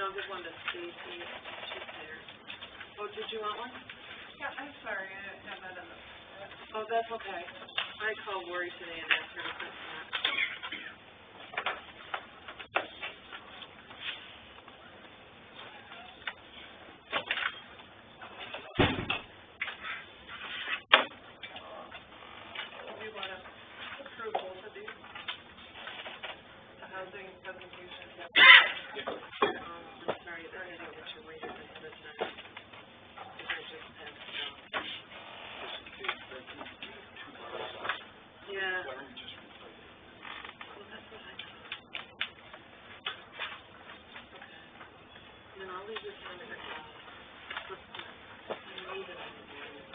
I'll give one to Stacy. She's there. Oh, did you want one? Yeah, I'm sorry, I didn't have that in the... Oh, that's okay. I called Lori today and asked her to print that. Do you want to approve both of these? The housing presentation? Yep. I'm sorry that I didn't get you waited until this time. I just passed it out. Yeah. Well, that's what I thought. Okay. And then I'll leave this on the ground. I know that I'm doing it.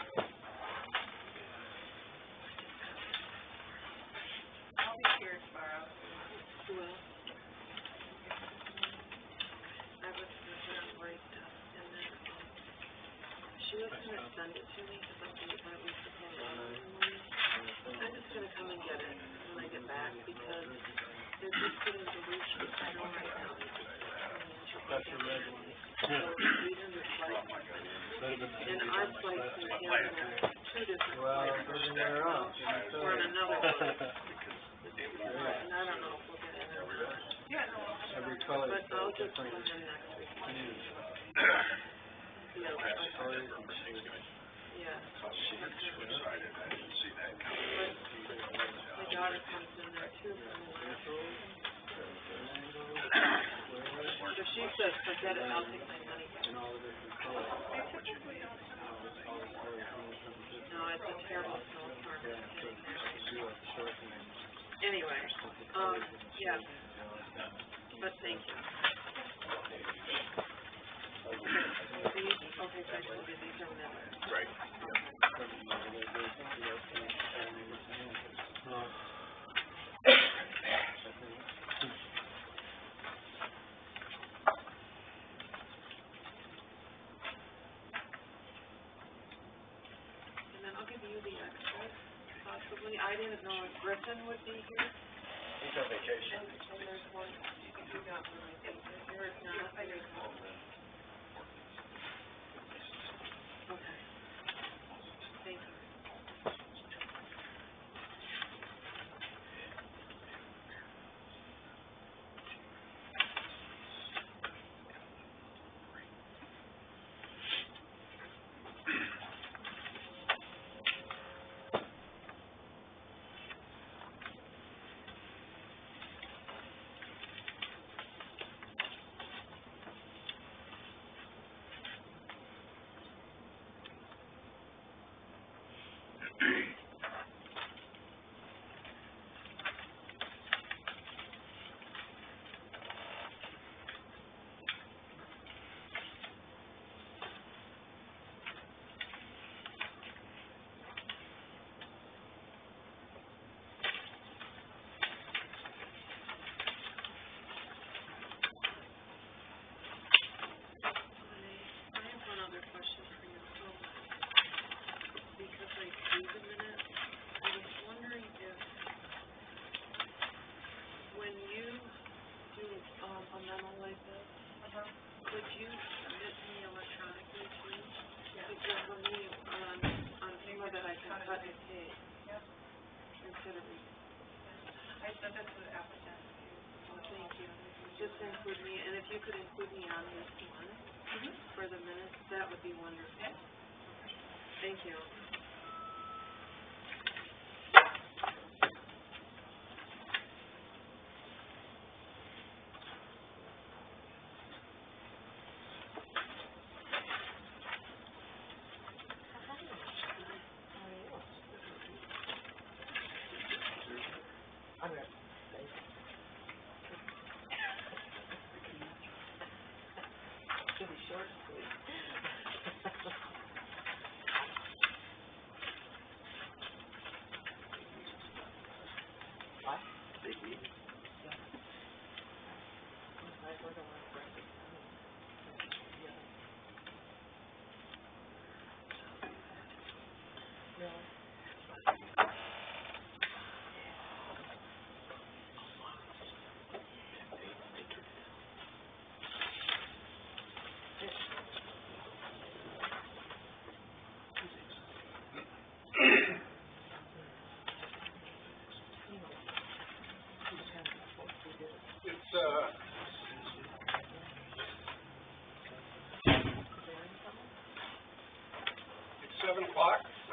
I'll be here tomorrow. You will? I was looking at right desk, and then she was going to send it to me because I thought we should have it in the morning. I'm just going to come and get it when I get back because they're just getting deletion. I know right now. So 300 slices. And our slice is in two different slices. Or in another one. And I don't know if we'll get in or not. Yeah, no. Every color. But I'll just come in next week. Yeah. My daughter comes in there too from the last room. So she says, forget it, I'll take my money back. No, it's a terrible snowstorm. Anyway, yeah. But thank you. Okay, so I told you these are minutes. Right. And then I'll give you the extras, possibly. I didn't know if Griffin would be here. He's on vacation. And there's one, you got one, I think. There is not. Okay. Thank you. Could you send it to me electronically too? Yeah. Because for me, on paper that I can cut and paste. Yep. Instead of I sent it to the applicant. Oh, thank you. Just include me, and if you could include me on this one for the minutes, that would be wonderful. Yeah. Thank you. Short and sweet. What? Big meeting. Yeah. We're going to breakfast. Yeah. Really?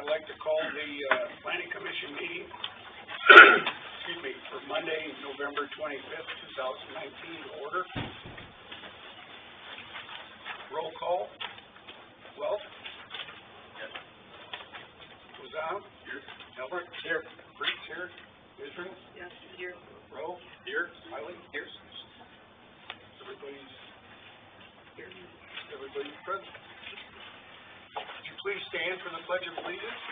I'd like to call the, planning commission meeting, excuse me, for Monday, November 25th, 2019 to order. Roll call. Welch? Yes. Lozano? Here. Elbert? Here. Freaks here. Israel? Yes, here. Rowe? Here. Smiley? Here. Everybody's Here. Everybody's present. Would you please stand for the Pledge of Allegiance?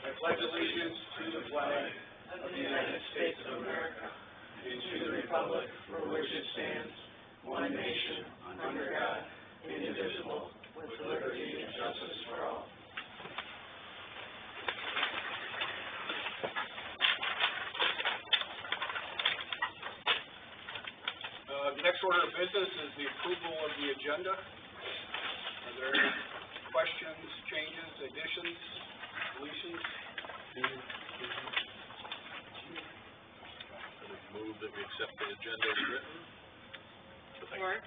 I pledge allegiance to the flag of the United States of America and to the republic for which it stands, one nation, under God, indivisible, with liberty and justice for all. The next order of business is the approval of the agenda. Are there any questions, changes, additions, deletions? I would move that we accept the agenda as written. Support.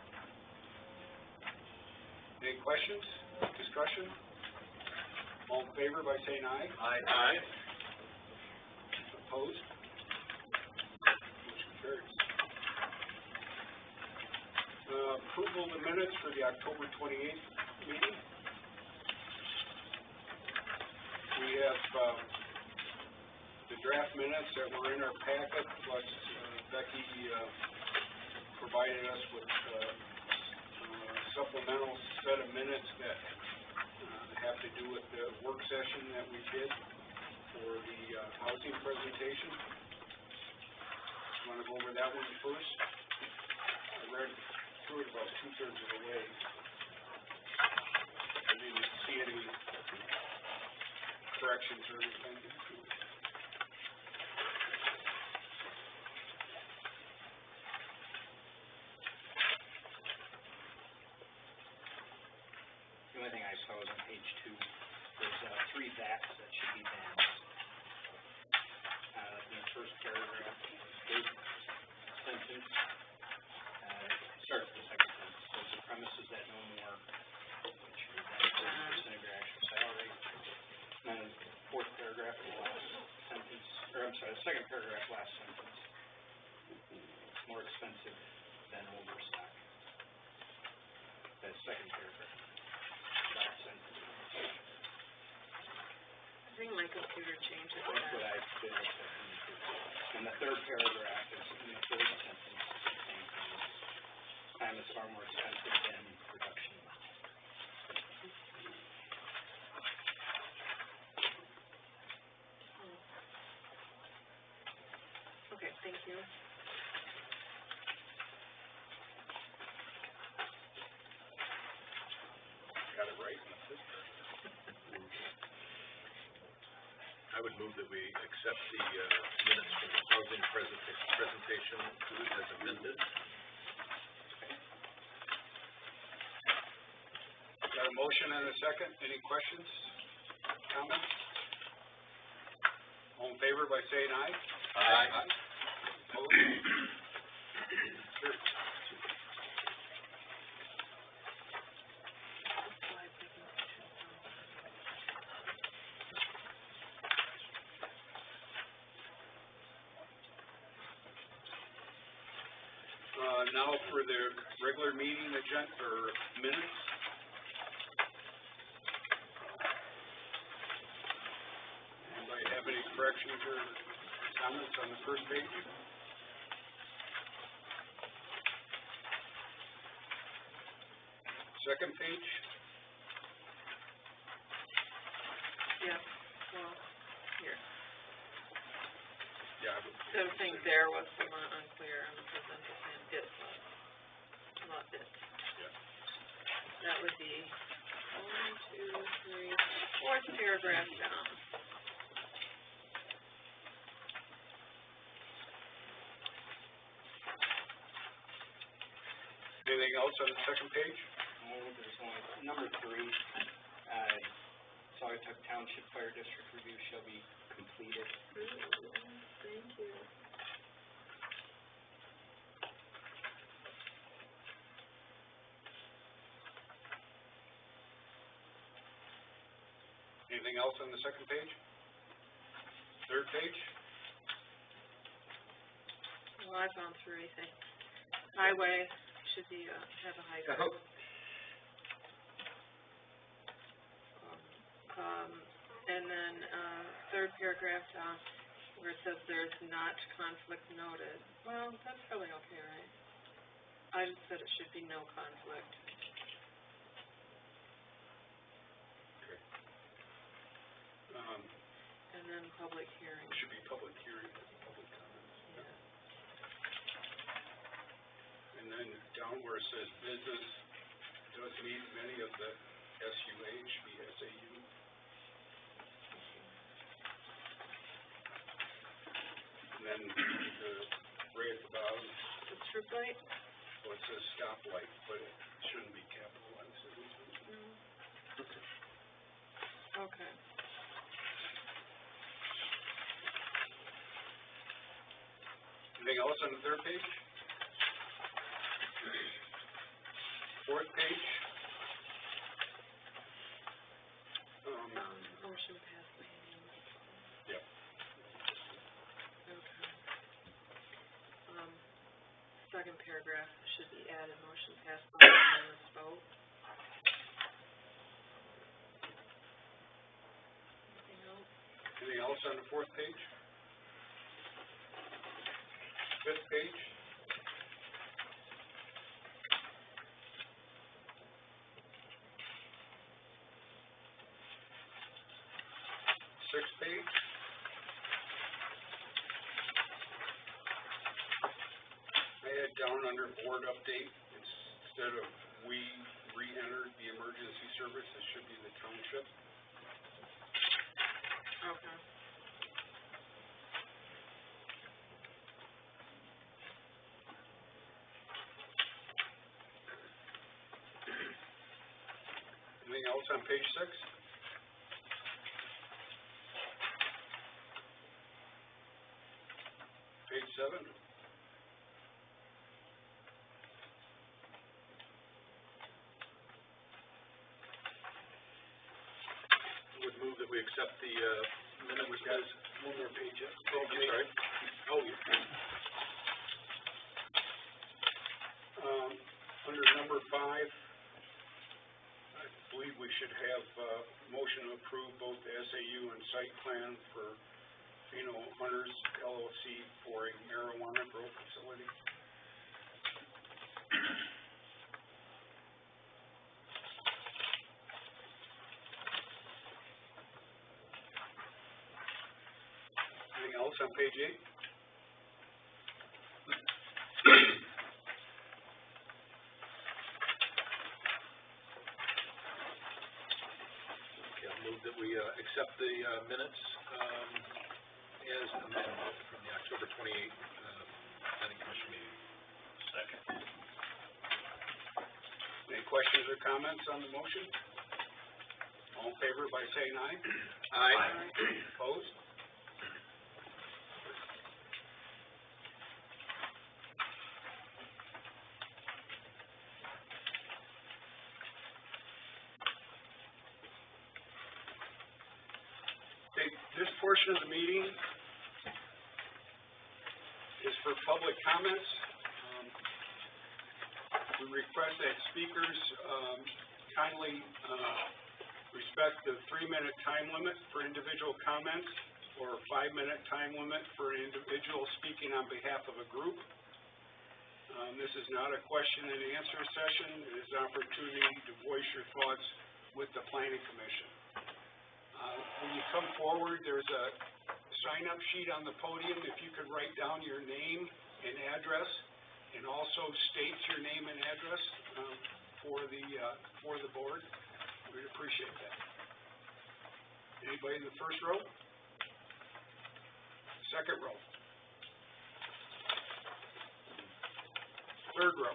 Any questions, discussion? All in favor by saying aye. Aye. Aye. Opposed? Motion carries. Approval of the minutes for the October 28th meeting. We have the draft minutes that were in our packet, plus Becky provided us with supplemental set of minutes that have to do with the work session that we did for the housing presentation. Want to go over that one first? I read through it about 2/3 of the way. I didn't see any corrections or anything. The only thing I saw was on page 2, there's 3 VACs that should be banned. In the first paragraph, third sentence, starts with the second sentence. There's the premises that no more, which is 30% of your actual salary. And then the fourth paragraph, the last sentence, or I'm sorry, the second paragraph, last sentence. More expensive than overstock. That second paragraph. Last sentence. I think my computer changes That's what that. I did. And the third paragraph is in the third sentence, the same thing. Time is far more expensive than production. Okay, thank you. Got it right? I would move that we accept the minutes from the housing presentation as amended. Got a motion and a second. Any questions, comments? All in favor by saying aye. Aye. Opposed? Carried. Now for the regular meeting agenda, or minutes. Anybody have any corrections or comments on the first page? Second page? Yeah, well, here. Yeah. I would- The thing there was somewhat unclear on the presentation. It was, not it. Yeah. That would be 1, 2, 3, 4th paragraph down. Anything else on the second page? There's only number 3, Saugatuck Township Fire District review shall be completed. Thank you. Anything else on the second page? Third page? Well, I've gone through everything. Highway should be, have a hydrant. And then, third paragraph down, where it says there's not conflict noted. Well, that's probably okay, right? I just said it should be no conflict. And then public hearing. Should be public hearing, public comments. Yeah. And then down where it says business does meet many of the SUH, the SAU. And then right at the bottom, The trip light? well, it says stoplight, but it shouldn't be capitalized. Okay. Anything else on the third page? Fourth page? Motion passed by unanimous vote. Yep. Okay. Second paragraph should be added, motion passed by unanimous vote. Anything else? Anything else on the fourth page? Fifth page? Sixth page? I had down under board update, instead of we re-entered the emergency service, it should be the township. Okay. Anything else on page 6? Page 7? Would move that we accept the, minute which has one more page up. Oh, I'm sorry. Oh, Under number 5, I believe we should have, motion to approve both the SAU and site plan for Hunters LLC for a marijuana grow facility. Anything else on page 8? yeah, move that we, accept the, minutes, as amended from the October 28th, planning commission meeting. Second. Any questions or comments on the motion? All in favor by saying aye. Aye. Opposed? Okay, this portion of the meeting is for public comments. We request that speakers kindly respect the 3-minute time limit for individual comments or a 5-minute time limit for an individual speaking on behalf of a group. This is not a question and answer session. It is an opportunity to voice your thoughts with the planning commission. When you come forward, there's a sign-up sheet on the podium. If you could write down your name and address, and also state your name and address for the board, we'd appreciate that. Anybody in the first row? Second row? Third row?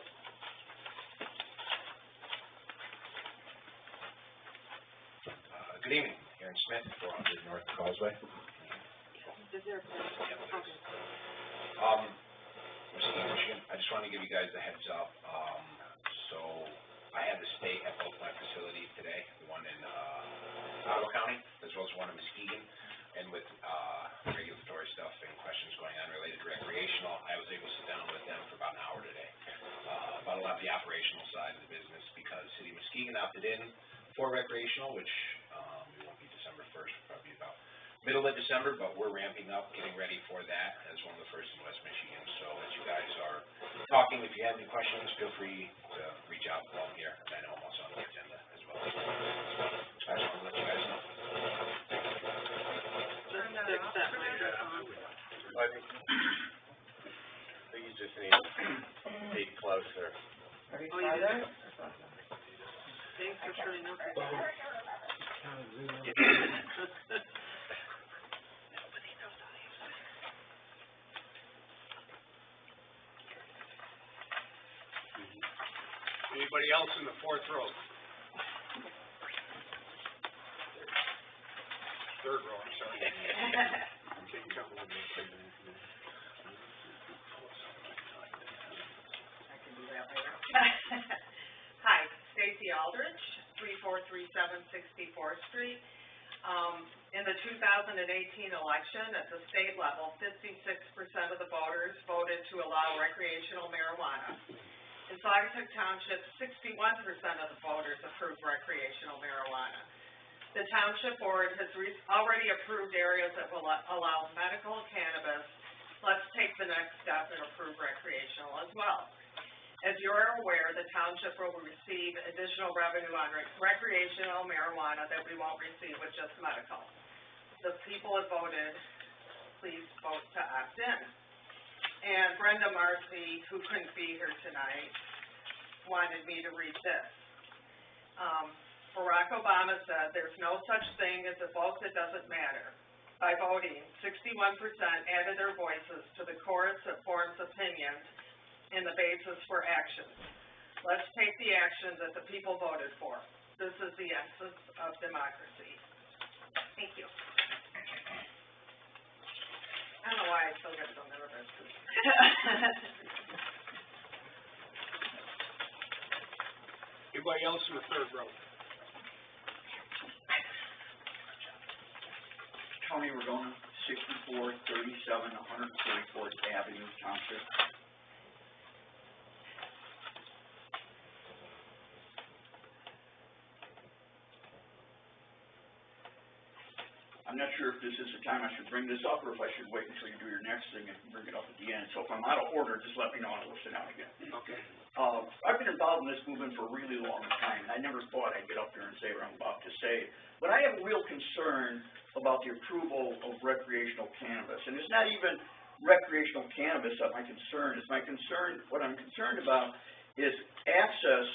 Good evening, Aaron Smith, 400 North Causeway. Is there a question? Okay. Michigan, Michigan, I just wanted to give you guys a heads up. So I had the state at both my facilities today, the one in Ottawa County, as well as one in Muskegon. And with, regulatory stuff and questions going on related to recreational, I was able to sit down with them for about an hour today, about a lot of the operational side of the business, because City of Muskegon opted in for recreational, which, it won't be December 1st, probably about middle of December, but we're ramping up, getting ready for that as one of the first in West Michigan. So as you guys are talking, if you have any questions, feel free to reach out while I'm here, and I know I'm also on the agenda as well. I just want to let you guys know. Let's fix that microphone. I think you just need to be closer. Oh, you do? Thanks for showing up. Anybody else in the fourth row? Third row, I'm sorry. Okay, count one. Hi, Stacy Aldrich, 3437 64th Street. In the 2018 election at the state level, 56% of the voters voted to allow recreational marijuana. In Saugatuck Township, 61% of the voters approved recreational marijuana. The Township Board has already approved areas that will allow medical cannabis. Let's take the next step and approve recreational as well. As you're aware, the Township will receive additional revenue on recreational marijuana that we won't receive with just medical. The people have voted, please vote to opt in. And Brenda Marcy, who couldn't be here tonight, wanted me to read this. Barack Obama said, "There's no such thing as a vote that doesn't matter." By voting, 61% added their voices to the chorus that forms opinions and the basis for actions. Let's take the action that the people voted for. This is the essence of democracy. Thank you. I don't know why I still get so nervous. Anybody else in the third row? Tony Regona, 6437 134th Avenue, Township. I'm not sure if this is the time I should bring this up, or if I should wait until you do your next thing and bring it up at the end. So if I'm out of order, just let me know and we'll sit down again. Okay. I've been involved in this movement for a really long time, and I never thought I'd get up there and say what I'm about to say. But I have a real concern about the approval of recreational cannabis. And it's not even recreational cannabis that my concern is. What I'm concerned about is access,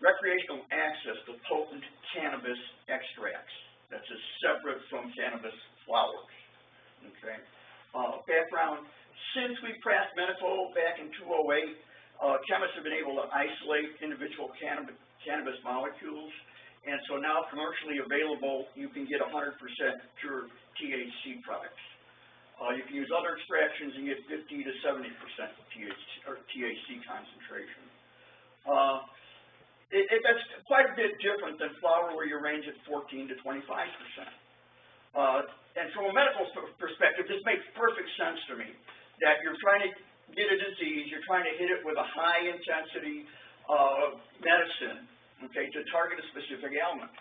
recreational access to potent cannabis extracts. That's just separate from cannabis flowers, okay? Background, since we passed medical back in 208, chemists have been able to isolate individual cannabis molecules, and so now commercially available, you can get 100% pure THC products. You can use other extractions and get 50 to 70% THC concentration. That's quite a bit different than flower, where you range at 14 to 25%. And from a medical perspective, this makes perfect sense to me, that you're trying to get a disease, you're trying to hit it with a high-intensity medicine, okay, to target a specific ailment.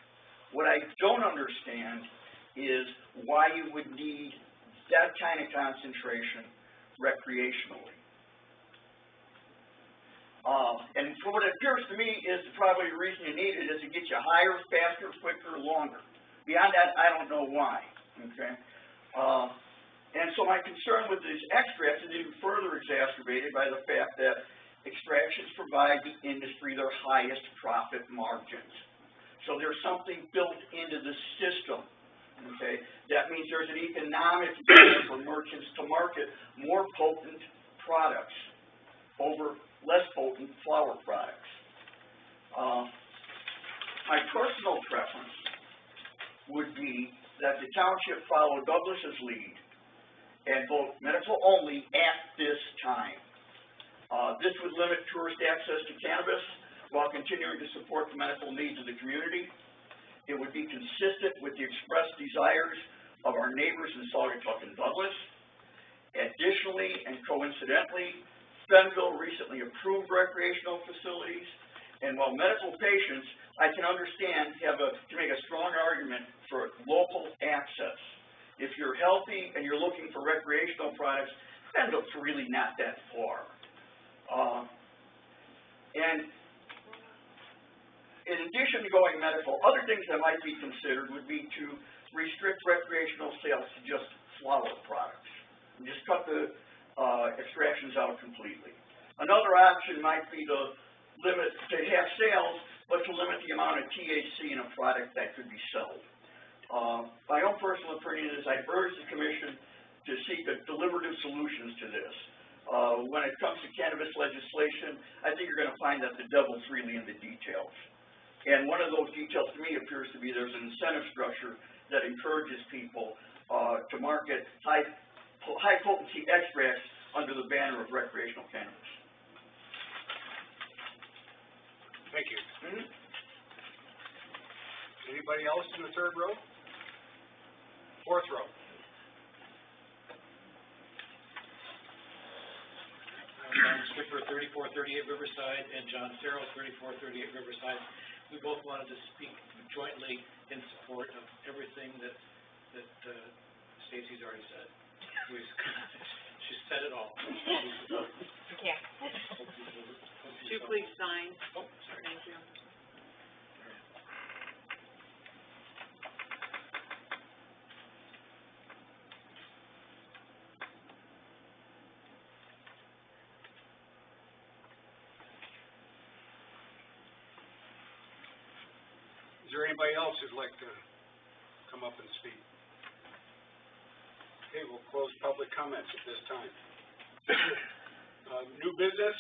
What I don't understand is why you would need that kind of concentration recreationally. And for what it appears to me is probably the reason you need it is to get you higher, faster, quicker, longer. Beyond that, I don't know why, okay? And so my concern with these extracts is even further exacerbated by the fact that extractions provide the industry their highest profit margins. So there's something built into the system, okay? That means there's an economic incentive for merchants to market more potent products over less potent flower products. My personal preference would be that the township follow Douglas's lead and vote medical only at this time. This would limit tourist access to cannabis while continuing to support the medical needs of the community. It would be consistent with the expressed desires of our neighbors in Saugatuck and Douglas. Additionally, and coincidentally, Fenville recently approved recreational facilities, and while medical patients, I can understand, can make a strong argument for local access. If you're healthy and you're looking for recreational products, Fenville's really not that far. And in addition to going medical, other things that might be considered would be to restrict recreational sales to just flower products. And just cut the extractions out completely. Another option might be to have sales, but to limit the amount of THC in a product that could be sold. My own personal opinion is I urge the Commission to seek a deliberative solutions to this. When it comes to cannabis legislation, I think you're going to find that the devil's really in the details. And one of those details to me appears to be there's an incentive structure that encourages people to market high potency extracts under the banner of recreational cannabis. Thank you. Anybody else in the third row? Fourth row. John Skipper, 3438 Riverside, and John Farrell, 3438 Riverside. We both wanted to speak jointly in support of everything that Stacy's already said. She said it all. Yeah. Would you please sign? Oh, sorry. Thank you. Is there anybody else who'd like to come up and speak? Okay, we'll close public comments at this time. New business,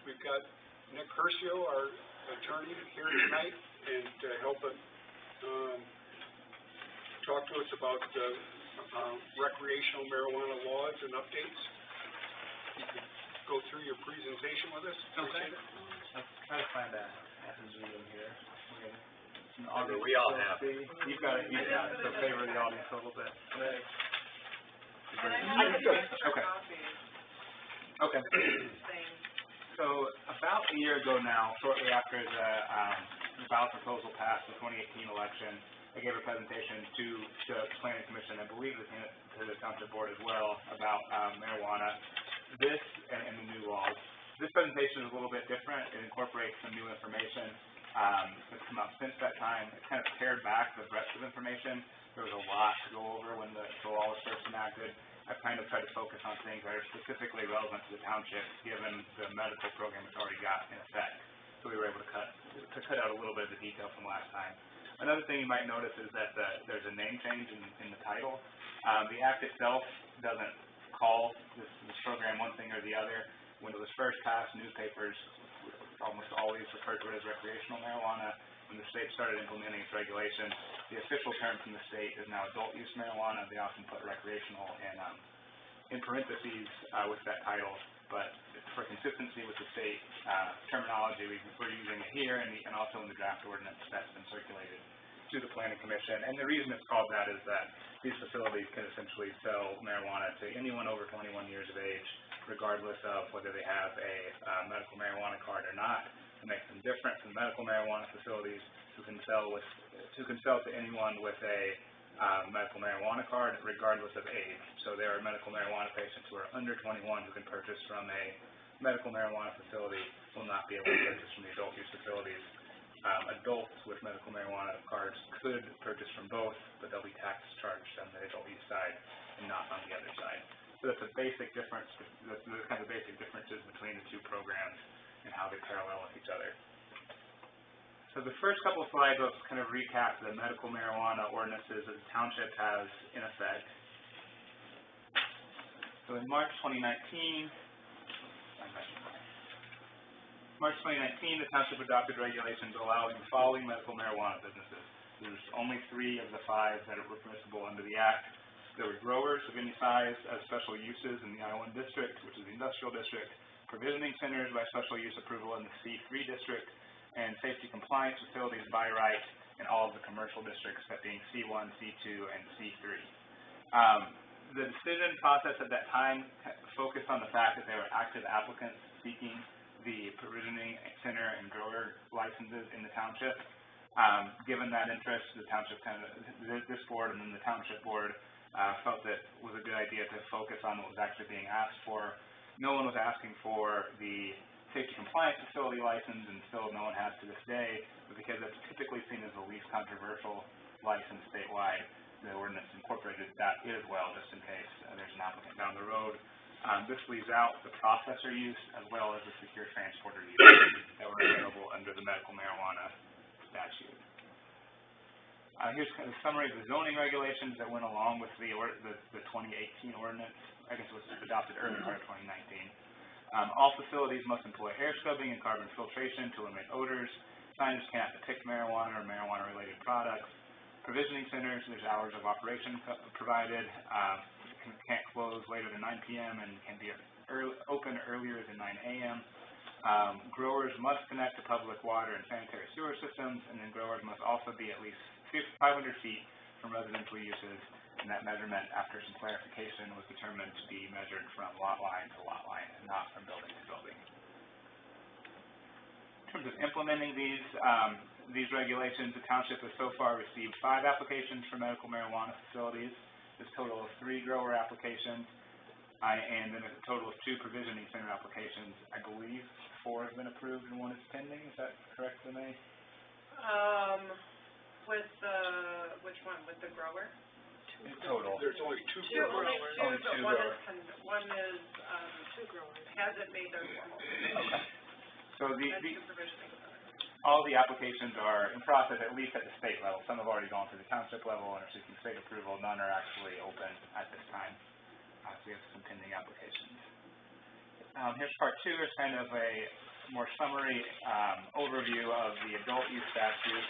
we've got Nick Curcio, our attorney, here tonight, and to help us talk to us about recreational marijuana laws and updates. You could go through your presentation with us. Okay. Let's try to find a Zoom here. We all have. You've got it, so favor the audience a little bit. And Okay. So about a year ago now, shortly after the ballot proposal passed the 2018 election, I gave a presentation to the Planning Commission, I believe to the Township Board as well, about marijuana. This and the new laws. This presentation is a little bit different. It incorporates some new information that's come up since that time. It kind of pared back the breadth of information. There was a lot to go over when the law was first enacted. I've kind of tried to focus on things that are specifically relevant to the township, given the medical program it's already got in effect. So we were able to cut out a little bit of the detail from last time. Another thing you might notice is that there's a name change in the title. The Act itself doesn't call this program one thing or the other. When it was first passed, newspapers almost always referred to it as recreational marijuana. When the state started implementing its regulations, the official term from the state is now adult use marijuana. They often put recreational in parentheses with that title, but for consistency with the state terminology, we're using it here and also in the draft ordinance that's been circulated to the Planning Commission. And the reason it's called that is that these facilities can essentially sell marijuana to anyone over 21 years of age, regardless of whether they have a medical marijuana card or not. It makes them different from medical marijuana facilities who can sell to anyone with a medical marijuana card, regardless of age. So there are medical marijuana patients who are under 21 who can purchase from a medical marijuana facility, will not be able to purchase from the adult use facilities. Adults with medical marijuana cards could purchase from both, but they'll be tax charged on the adult use side and not on the other side. So that's a basic difference, that's the kind of basic differences between the two programs and how they parallel with each other. So the first couple of slides will kind of recap the medical marijuana ordinances that the township has in effect. So in March 2019, the township adopted regulations allowing the following medical marijuana businesses. There's only 3 of the 5 that were permissible under the Act. There were growers of any size as special uses in the I-1 district, which is the industrial district, provisioning centers by special use approval in the C3 district, and safety compliance facilities by right in all of the commercial districts, that being C1, C2, and C3. The decision process at that time focused on the fact that there were active applicants seeking the provisioning center and grower licenses in the township. Given that interest, the township this board and then the township board felt that it was a good idea to focus on what was actually being asked for. No one was asking for the safety compliance facility license, and still no one has to this day, but because it's typically seen as the least controversial license statewide, the ordinance incorporated that as well, just in case there's an applicant down the road. This leaves out the processor use as well as the secure transporter use that were available under the medical marijuana statute. Here's kind of a summary of the zoning regulations that went along with the 2018 ordinance. I guess it was adopted early part of 2019. All facilities must employ air scrubbing and carbon filtration to eliminate odors. Signage cannot depict marijuana or marijuana-related products. Provisioning centers, there's hours of operation provided. Can't close later than 9 p.m. and can be open earlier than 9 a.m. Growers must connect to public water and sanitary sewer systems, and then growers must also be at least 500 feet from residential uses, and that measurement, after some clarification, was determined to be measured from lot line to lot line and not from building to building. In terms of implementing these regulations, the township has so far received 5 applications for medical marijuana facilities. There's a total of 3 grower applications, and then a total of 2 provisioning center applications. I believe 4 have been approved and 1 is pending. Is that correct, Renee? With which one, with the grower? In total. There's only 2 Two, growers. only two, but one growers. is, Two growers. hasn't made their formal Okay. So That's the provisioning center. all the applications are in process, at least at the state level. Some have already gone through the township level and are seeking state approval. None are actually open at this time. So we have some pending applications. Here's part 2, is kind of a more summary overview of the adult use statute.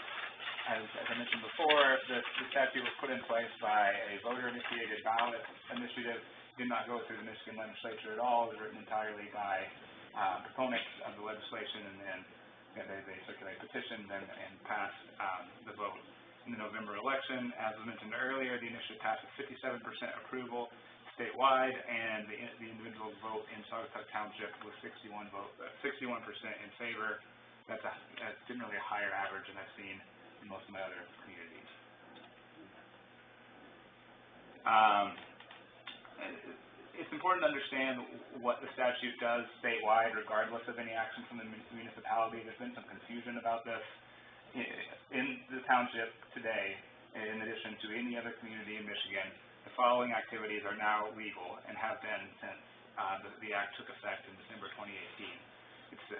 As I mentioned before, the statute was put in place by a voter-initiated ballot initiative. Did not go through the Michigan legislature at all. It was written entirely by proponents of the legislation, and then they circulated petitions and passed the vote in the November election. As I mentioned earlier, the initiative passed with 57% approval statewide, and the individual vote in Saugatuck Township was 61% in favor. That's generally a higher average than I've seen in most of my other communities. It's important to understand what the statute does statewide, regardless of any action from the municipality. There's been some confusion about this. In the township today, in addition to any other community in Michigan, the following activities are now legal and have been since the act took effect in December 2018.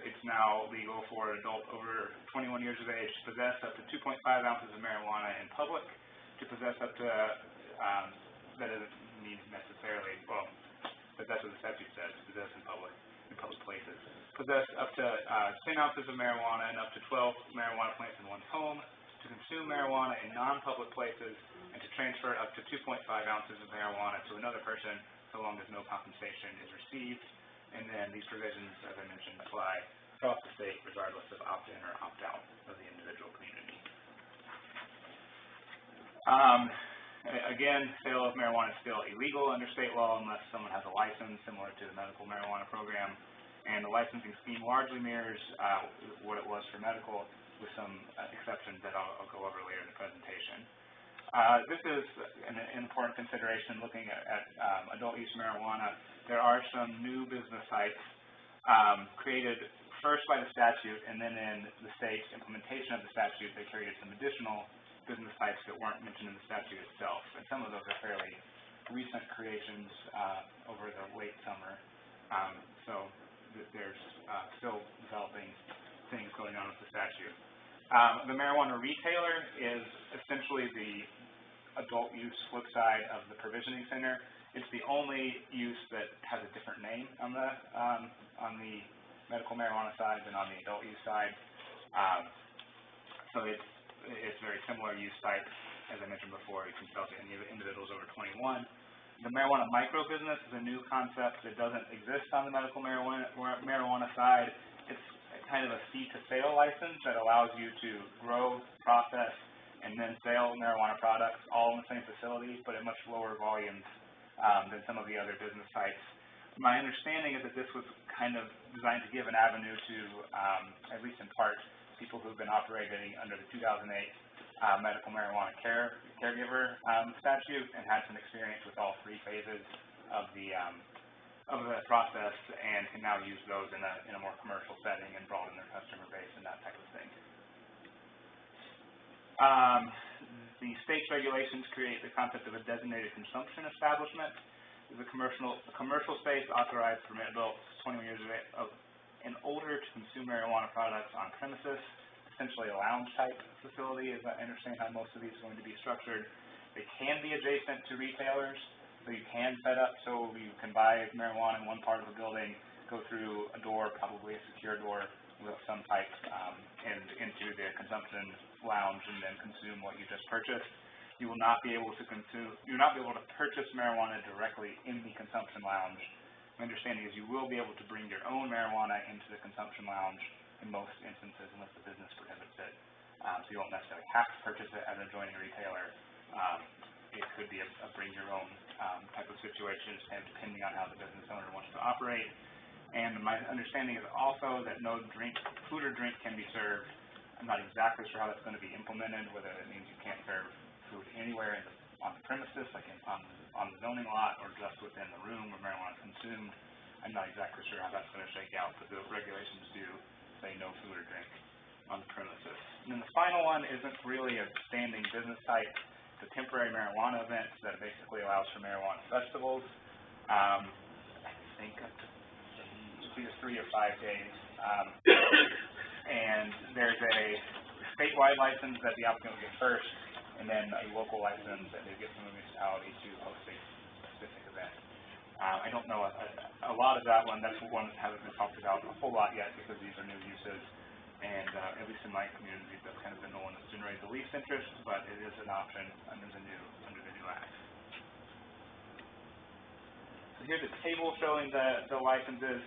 It's now legal for an adult over 21 years of age to possess up to 2.5 ounces of marijuana in public, to possess up to, that doesn't mean necessarily, well, but that's what the statute says, possess in public places. Possess up to 10 ounces of marijuana and up to 12 marijuana plants in one's home, to consume marijuana in non-public places, and to transfer up to 2.5 ounces of marijuana to another person so long as no compensation is received. And then these provisions, as I mentioned, apply across the state regardless of opt-in or opt-out of the individual community. Again, sale of marijuana is still illegal under state law unless someone has a license similar to the medical marijuana program. And the licensing scheme largely mirrors what it was for medical, with some exceptions that I'll go over later in the presentation. This is an important consideration looking at adult use marijuana. There are some new business sites created first by the statute, and then in the state's implementation of the statute, they created some additional business types that weren't mentioned in the statute itself. And some of those are fairly recent creations over the late summer. So there's still developing things going on with the statute. The marijuana retailer is essentially the adult use flip side of the provisioning center. It's the only use that has a different name on the medical marijuana side than on the adult use side. So it's very similar use type. As I mentioned before, you can sell to any individuals over 21. The marijuana micro business is a new concept that doesn't exist on the medical marijuana side. It's kind of a seed-to-sale license that allows you to grow, process, and then sell marijuana products all in the same facility, but at much lower volumes than some of the other business types. My understanding is that this was kind of designed to give an avenue to, at least in part, people who've been operating under the 2008 medical marijuana caregiver statute and had some experience with all three phases of the process, and can now use those in a more commercial setting and broaden their customer base and that type of thing. The state's regulations create the concept of a designated consumption establishment. Is a commercial space authorized to permit adults 21 years of and older to consume marijuana products on premises, essentially a lounge type facility, as I understand how most of these are going to be structured. They can be adjacent to retailers, so you can set up so you can buy marijuana in one part of the building, go through a door, probably a secure door with some type, and into the consumption lounge and then consume what you just purchased. You will not be able to purchase marijuana directly in the consumption lounge. My understanding is you will be able to bring your own marijuana into the consumption lounge in most instances unless the business prohibits it. So you won't necessarily have to purchase it at an adjoining retailer. It could be a bring your own type of situation, depending on how the business owner wants to operate. And my understanding is also that no food or drink can be served. I'm not exactly sure how that's going to be implemented, whether it means you can't serve food anywhere on the premises, like on the zoning lot, or just within the room where marijuana is consumed. I'm not exactly sure how that's going to shake out, but the regulations do say no food or drink on the premises. And then the final one isn't really a standing business type. It's a temporary marijuana event that basically allows for marijuana festivals. I think up to either 3 or 5 days. And there's a statewide license that the applicant will get first, and then a local license that they get from the municipality to host a specific event. I don't know a lot of that one. That's one that hasn't been talked about a whole lot yet because these are new uses, and at least in my community, that's kind of been the one that's generated the least interest, but it is an option under the new act. So here's a table showing the licenses.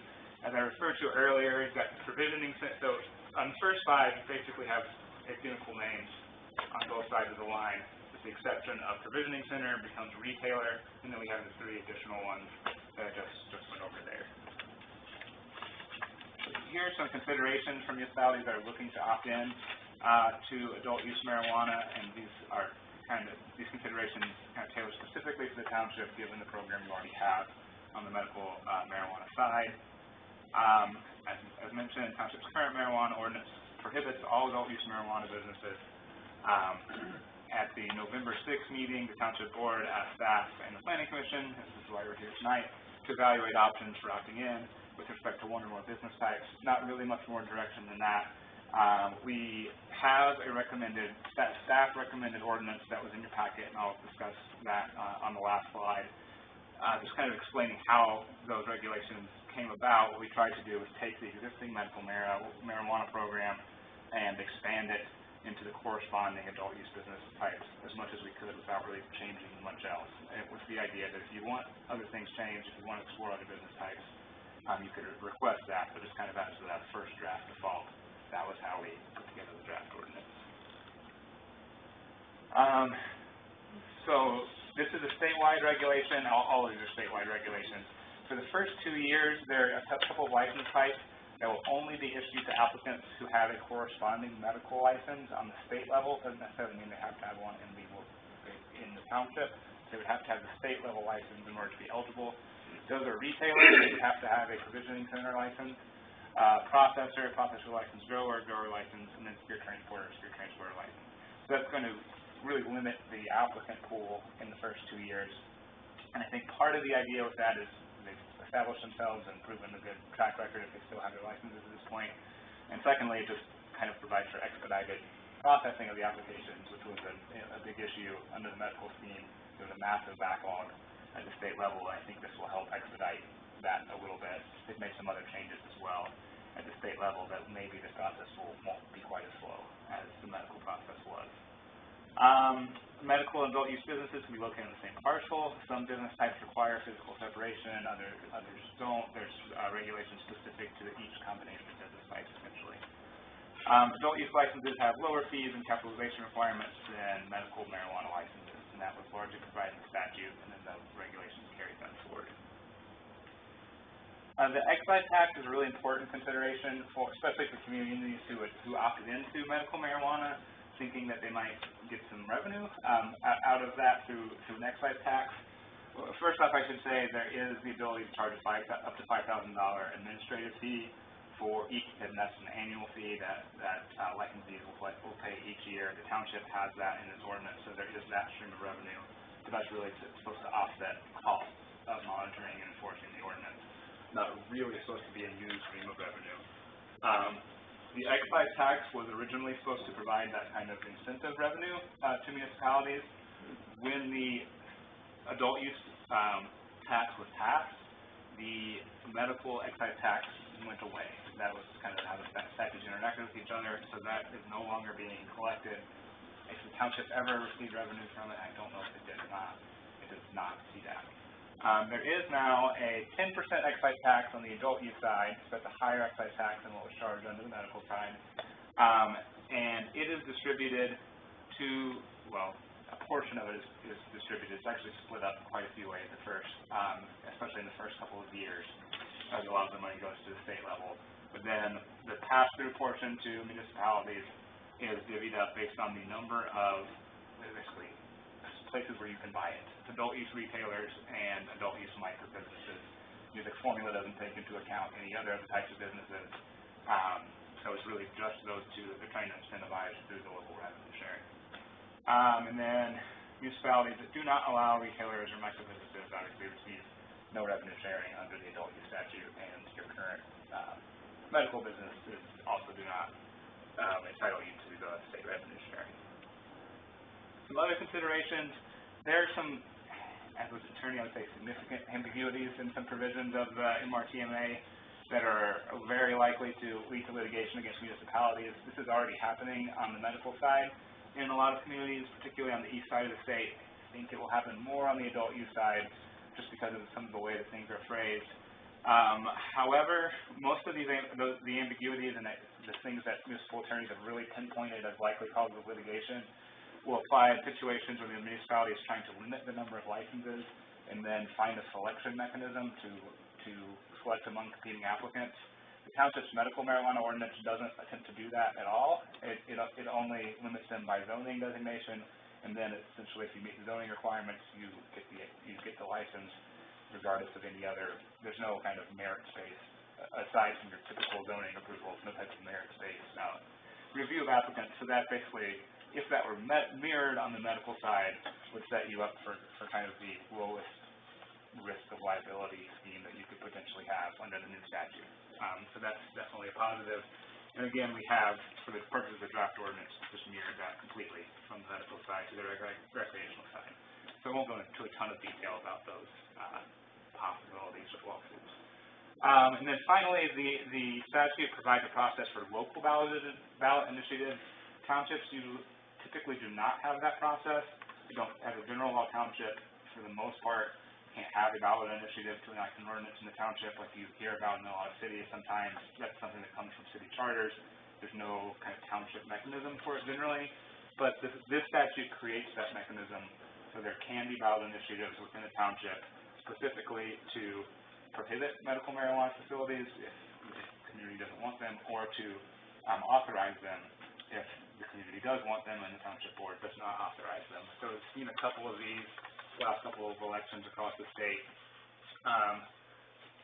As I referred to earlier, you've got the provisioning, so on the first 5, basically have identical names on both sides of the line, with the exception of provisioning center becomes retailer, and then we have the 3 additional ones that I just went over there. So here are some considerations from municipalities that are looking to opt in to adult use marijuana, and these considerations kind of tailor specifically to the township, given the program you already have on the medical marijuana side. As mentioned, Township's current marijuana ordinance prohibits all adult use marijuana businesses. At the November 6th meeting, the Township Board asked staff and the Planning Commission, this is why we're here tonight, to evaluate options for opting in with respect to 1 or more business types. Not really much more direction than that. We have a staff recommended ordinance that was in your packet, and I'll discuss that on the last slide. Just kind of explaining how those regulations came about. What we tried to do was take the existing medical marijuana program and expand it into the corresponding adult use business types as much as we could without really changing much else. And it was the idea that if you want other things changed, if you want to explore other business types, you could request that, but just kind of as to that first draft default, that was how we put together the draft ordinance. So this is a statewide regulation. All of these are statewide regulations. For the first 2 years, there are a couple of license types that will only be issued to applicants who have a corresponding medical license on the state level. Doesn't necessarily mean they have to have one in the township. They would have to have the state level license in order to be eligible. Those are retailers who would have to have a provisioning center license, processor license, grower license, and then secure transporter license. So that's going to really limit the applicant pool in the first 2 years. And I think part of the idea with that is they've established themselves and proven a good track record if they still have their licenses at this point. And secondly, it just kind of provides for expedited processing of the applications, which was a big issue under the medical scheme. There was a massive backlog at the state level. I think this will help expedite that a little bit. They've made some other changes as well at the state level that maybe the process won't be quite as slow as the medical process was. Medical and adult use businesses can be located on the same parcel. Some business types require physical separation, others don't. There's regulations specific to each combination of business types, essentially. Adult use licenses have lower fees and capitalization requirements than medical marijuana licenses, and that was largely provided in the statute, and then the regulations carried that forward. The excise tax is a really important consideration, especially for communities who opted into medical marijuana, thinking that they might get some revenue out of that through an excise tax. Well, first off, I should say there is the ability to charge up to $5,000 administrative fee for each, and that's an annual fee that licensees will pay each year. The township has that in its ordinance, so there is that stream of revenue, but that's really supposed to offset costs of monitoring and enforcing the ordinance. Not really supposed to be a new stream of revenue. The excise tax was originally supposed to provide that kind of incentive revenue to municipalities. When the adult use tax was passed, the medical excise tax went away. That was kind of how the statutes interacted with each other, so that is no longer being collected. If the township ever received revenue from it, I don't know if it did or not. It does not see that. There is now a 10% excise tax on the adult use side, so that's a higher excise tax than what was charged under the medical side. And it is distributed to, well, a portion of it is distributed. It's actually split up quite a few ways at first, especially in the first couple of years. A lot of the money goes to the state level. But then the pass-through portion to municipalities is divvied up based on the number of, basically, places where you can buy it. Adult use retailers and adult use micro businesses. The formula doesn't take into account any other types of businesses. So it's really just those two that they're trying to incentivize through the local revenue sharing. And then municipalities that do not allow retailers or micro businesses obviously receive no revenue sharing under the adult use statute, and your current medical businesses also do not entitle you to the state revenue sharing. Some other considerations, there are some, as an attorney, I would say significant ambiguities in some provisions of the MRTMA that are very likely to lead to litigation against municipalities. This is already happening on the medical side in a lot of communities, particularly on the east side of the state. I think it will happen more on the adult use side just because of some of the way that things are phrased. However, most of the ambiguities and the things that municipal attorneys have really pinpointed as likely causes of litigation will apply in situations where the municipality is trying to limit the number of licenses and then find a selection mechanism to select among competing applicants. The township's medical marijuana ordinance doesn't attempt to do that at all. It only limits them by zoning designation, and then essentially if you meet the zoning requirements, you get the license regardless of any other. There's no kind of merit space aside from your typical zoning approvals, no type of merit space review of applicants. So that basically, if that were mirrored on the medical side, would set you up for kind of the lowest risk of liability scheme that you could potentially have under the new statute. So that's definitely a positive. And again, we have, for the purposes of the draft ordinance, just mirrored that completely from the medical side to the recreational side. So I won't go into a ton of detail about those possibilities of lawsuits. And then finally, the statute provides a process for local ballot initiatives. Townships typically do not have that process. We don't, as a general law township, for the most part, can't have a ballot initiative to enact an ordinance in the township like you hear about in a lot of cities. Sometimes that's something that comes from city charters. There's no kind of township mechanism for it generally, but this statute creates that mechanism, so there can be ballot initiatives within the township specifically to prohibit medical marijuana facilities if the community doesn't want them, or to authorize them if the community does want them and the township board does not authorize them. So we've seen a couple of these last couple of elections across the state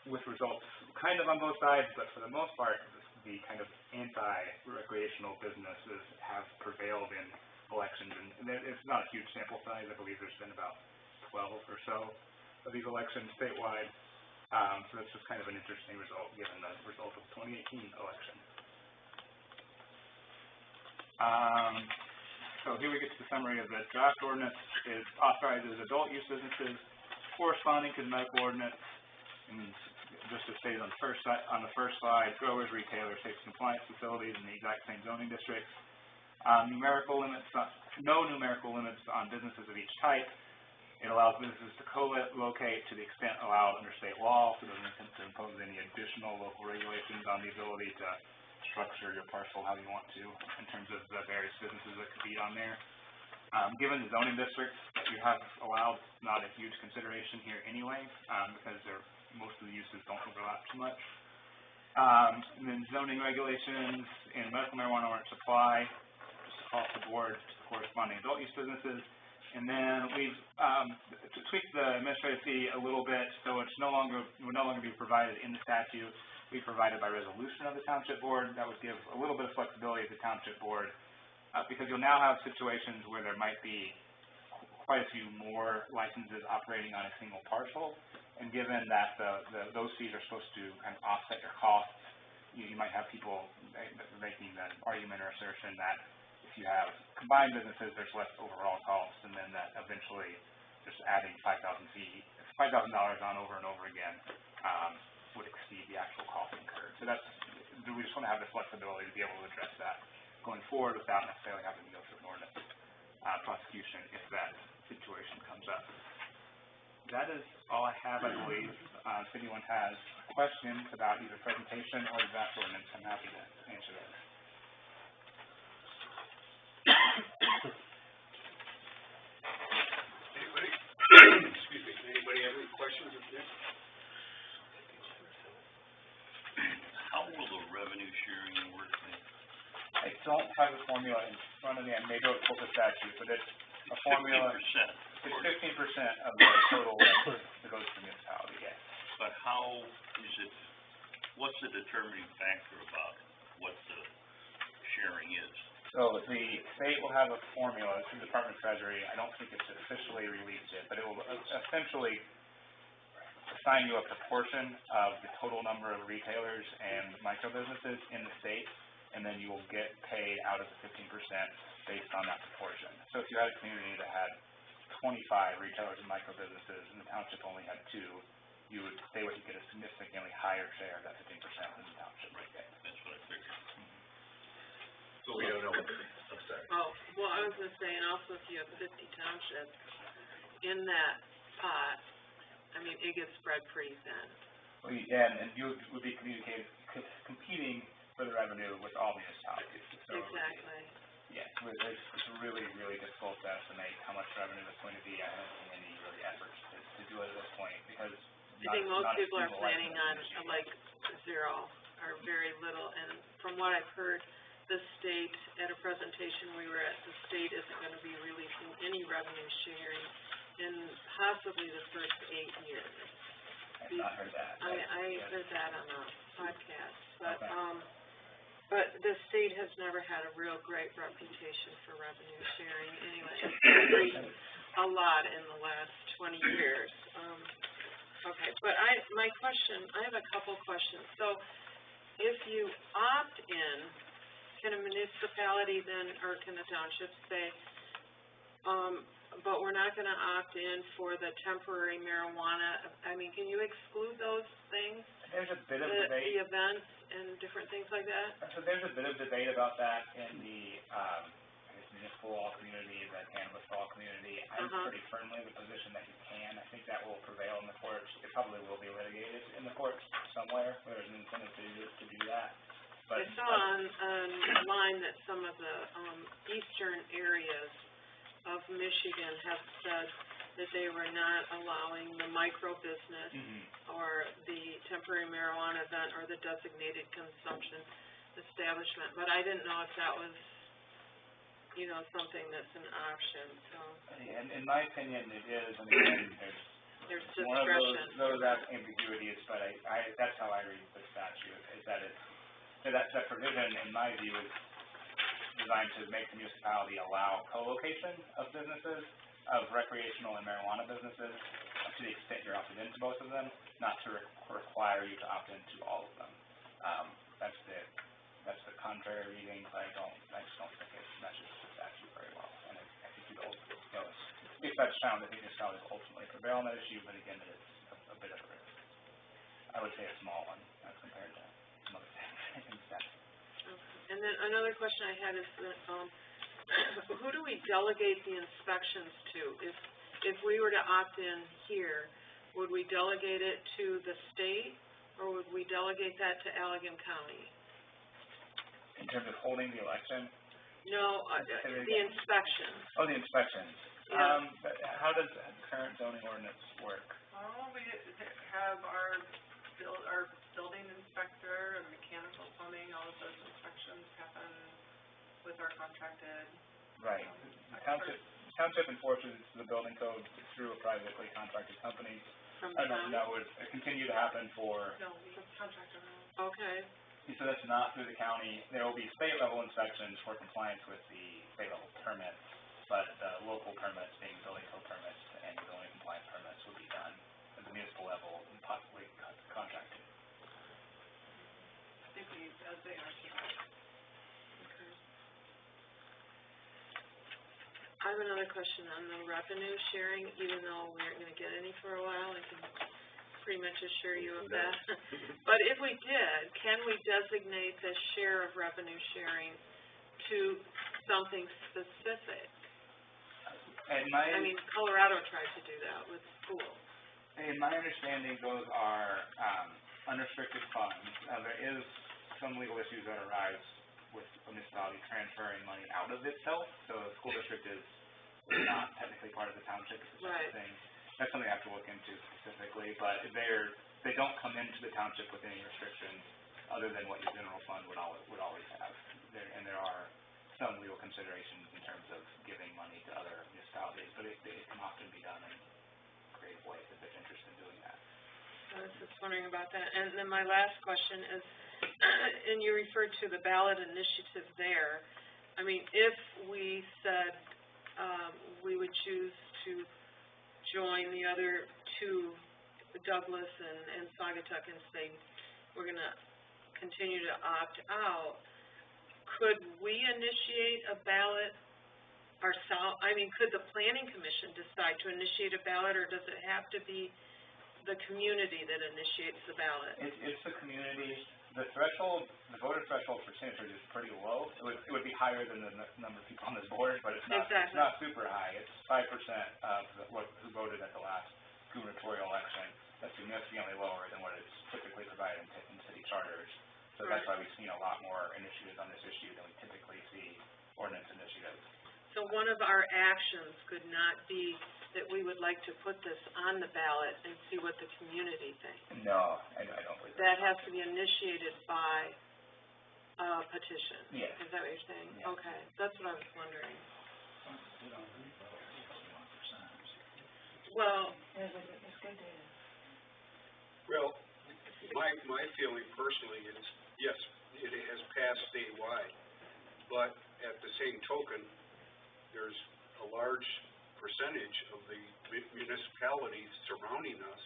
with results kind of on both sides, but for the most part, the kind of anti-recreational businesses have prevailed in elections, and it's not a huge sample size. I believe there's been about 12 or so of these elections statewide, so that's just kind of an interesting result given the result of the 2018 election. So here we get to the summary of the draft ordinance. It authorizes adult use businesses corresponding to the medical ordinance, and just as stated on the first slide, growers, retailers, safety compliance facilities in the exact same zoning districts. Numerical limits, no numerical limits on businesses of each type. It allows businesses to co-locate to the extent allowed under state law, so it doesn't attempt to impose any additional local regulations on the ability to structure your parcel how you want to in terms of the various businesses that could be on there. Given the zoning districts that you have allowed, not a huge consideration here anyway, because most of the uses don't overlap too much. And then zoning regulations in medical marijuana or supply, just across the board to the corresponding adult use businesses. And then we've tweaked the administrative fee a little bit, so it will no longer be provided in the statute. Be provided by resolution of the township board. That would give a little bit of flexibility to the township board, because you'll now have situations where there might be quite a few more licenses operating on a single parcel. And given that those fees are supposed to kind of offset your costs, you might have people making the argument or assertion that if you have combined businesses, there's less overall costs, and then that eventually just adding $5,000 on over and over again would exceed the actual cost incurred. So we just want to have the flexibility to be able to address that going forward without necessarily having to go through an ordinance prosecution if that situation comes up. That is all I have, I believe. If anyone has questions about either presentation or the draft ordinance, I'm happy to answer those. Anybody have any questions of Nick? How will the revenue sharing work then? I don't have a formula in front of me. I may go pull the statute, but it's a formula. 15%. It's 15% of the total revenue that goes to the municipality, yes. But how is it, what's the determining factor about what the sharing is? So the state will have a formula, it's the Department of Treasury. I don't think it's officially released yet, but it will essentially assign you a proportion of the total number of retailers and micro businesses in the state, and then you will get paid out of the 15% based on that proportion. So if you had a community that had 25 retailers and micro businesses and the township only had 2, they would get a significantly higher share of that 15% than the township would get. That's what I figured. So we don't know what, I'm sorry. Oh, well, I was gonna say, and also if you have 50 townships in that pot, I mean, it gets spread pretty thin. Well, yeah, and you would be competing for the revenue with all municipalities. So Exactly. yeah, it's really, really difficult to estimate how much revenue that's going to be. I haven't seen any really efforts to do it at this point because I think most people are planning on like 0 or very little, and from what I've heard, the state, at a presentation we were at, the state isn't going to be releasing any revenue sharing in possibly the first 8 years. I've not heard that. I heard that on a podcast, but, Okay. But the state has never had a real great reputation for revenue sharing anyway. It's increased a lot in the last 20 years. Okay, but I have a couple questions. So if you opt in, can a municipality then, or can a township say, but we're not gonna opt in for the temporary marijuana? I mean, can you exclude those things? There's a bit of debate. The events and different things like that? So there's a bit of debate about that in the, I guess, municipal law community, the cannabis law community. I'm pretty firmly in the position that you can. I think that will prevail in the courts. It probably will be litigated in the courts somewhere. There's an incentive to do that. But I saw online that some of the eastern areas of Michigan have said that they were not allowing the micro business or the temporary marijuana event or the designated consumption establishment, but I didn't know if that was, something that's an option, so. In my opinion, it is. I mean, There's one of discretion. those ambiguities, but that's how I read the statute, is that that provision, in my view, is designed to make the municipality allow co-location of businesses, of recreational and marijuana businesses, to the extent you're opted into both of them, not to require you to opt into all of them. That's the contrary reading, but I just don't think it matches the statute very well. And I think if that's found, I think the municipality will ultimately prevail on that issue, but again, it's a bit of a risk. I would say a small one as compared to some other things. And then another question I had is that, who do we delegate the inspections to? If we were to opt in here, would we delegate it to the state, or would we delegate that to Allegan County? In terms of holding the election? No, the inspections. Oh, the inspections. Yeah. But how does the current zoning ordinance work? Well, we have our building inspector and mechanical plumbing, all of those inspections happen with our contracted. Right. The township enforces the building code through a privately contracted company. From And county? that would continue to happen for, No, we contract our own. Okay, so that's not through the county. There will be state level inspections for compliance with the state level permits, but the local permits, being building code permits and building compliance permits, would be done at the municipal level and possibly contracted. I think as they are tonight. okay. I have another question on the revenue sharing, even though we aren't gonna get any for a while, I can pretty much assure you of that. But if we did, can we designate the share of revenue sharing to something specific? And I mean, Colorado tried to do that with schools. in my understanding, those are, unrestricted funds. There is some legal issues that arise with a municipality transferring money out of itself, so the school district is not technically part of the township, it's a Right. separate thing. That's something I have to look into specifically, but they don't come into the township with any restrictions other than what your general fund would always have. There are some legal considerations in terms of giving money to other municipalities, but it can often be done in creative ways if there's interest in doing that. I was just wondering about that. And then my last question is, and you referred to the ballot initiative there. I mean, if we said, we would choose to join the other two, Douglas and Saugatuck, and say, we're gonna continue to opt out, could we initiate a ballot ourselves? I mean, could the planning commission decide to initiate a ballot, or does it have to be the community that initiates the ballot? It's the community, the threshold, the voter threshold for signatures is pretty low. It would be higher than the number of people on this board, but it's not, Exactly. it's not super high. It's 5% of who voted at the last gubernatorial election. That's significantly lower than what is typically provided in city charters. So that's why we've seen a lot more initiatives on this issue than we typically see ordinance initiatives. So one of our actions could not be that we would like to put this on the ballot and see what the community thinks. No, I don't believe That has to be initiated by a petition. Yes. Is that what you're saying? Yeah. Okay, that's what I was wondering. Well, Well, my feeling personally is, yes, it has passed statewide, but at the same token, there's a large percentage of the municipalities surrounding us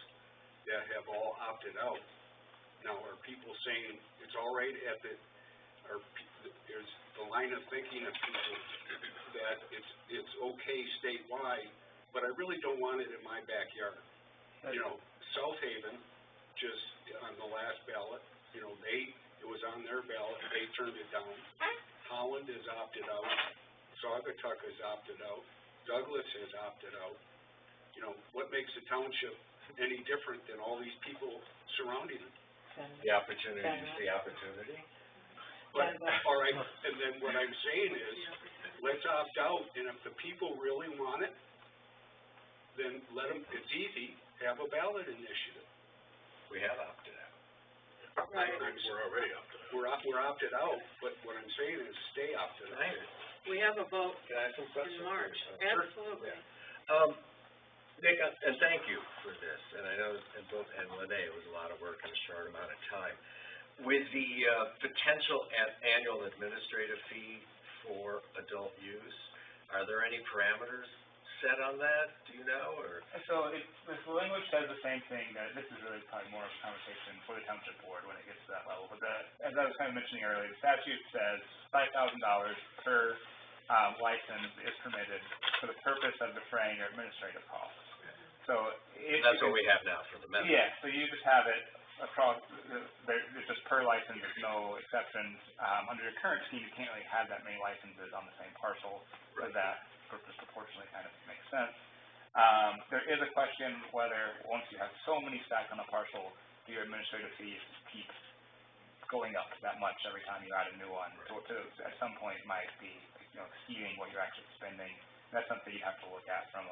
that have all opted out. Now, are people saying it's all right there's the line of thinking of people that it's okay statewide, but I really don't want it in my backyard. You know, South Haven, just on the last ballot, you know, it was on their ballot, they turned it down. Holland has opted out, Saugatuck has opted out, Douglas has opted out. You know, what makes the township any different than all these people surrounding it? The opportunity is the opportunity. But, all right, and then what I'm saying is, let's opt out, and if the people really want it, then let them, it's easy, have a ballot initiative. We have opted out. right. We're already opted out. We're opted out, but what I'm saying is stay opted out. We have a vote Can I ask some questions? in March. Sure. Absolutely. Nick, and thank you for this, and I know, and Lene, it was a lot of work in a short amount of time. With the, potential annual administrative fee for adult use, are there any parameters set on that, do you know, or? So the language says the same thing, that this is really probably more of a conversation for the township board when it gets to that level. But as I was kind of mentioning earlier, the statute says $5,000 per license is permitted for the purpose of defraying your administrative costs. So if That's what we have now for the members. Yeah, so you just have it across, it's just per per license, there's no exceptions. Under your current scheme, you can't really have that many licenses on the same parcel, so that disproportionately kind of makes sense. There is a question whether, once you have so many stacked on a parcel, do your administrative fees keep going up that much every time you add a new one? So at some point might be, exceeding what you're actually spending. That's something you have to look at from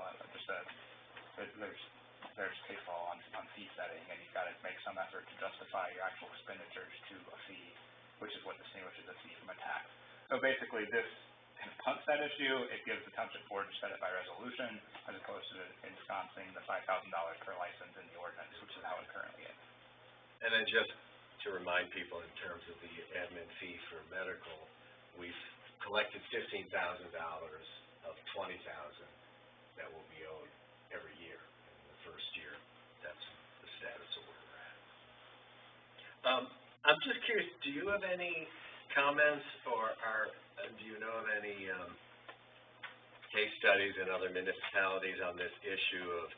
there's case law on fee setting, and you've got to make some effort to justify your actual expenditures to a fee, which is what distinguishes a fee from a tax. So basically, this kind of punts that issue. It gives the township board to set it by resolution, as opposed to ensconcing the $5,000 per license in the ordinance, which is how it currently is. And then just to remind people in terms of the admin fee for medical, we've collected $15,000 of $20,000 that will be owed every year. In the first year, that's the status of where we're at. I'm just curious, do you have any comments or do you know of any case studies in other municipalities on this issue of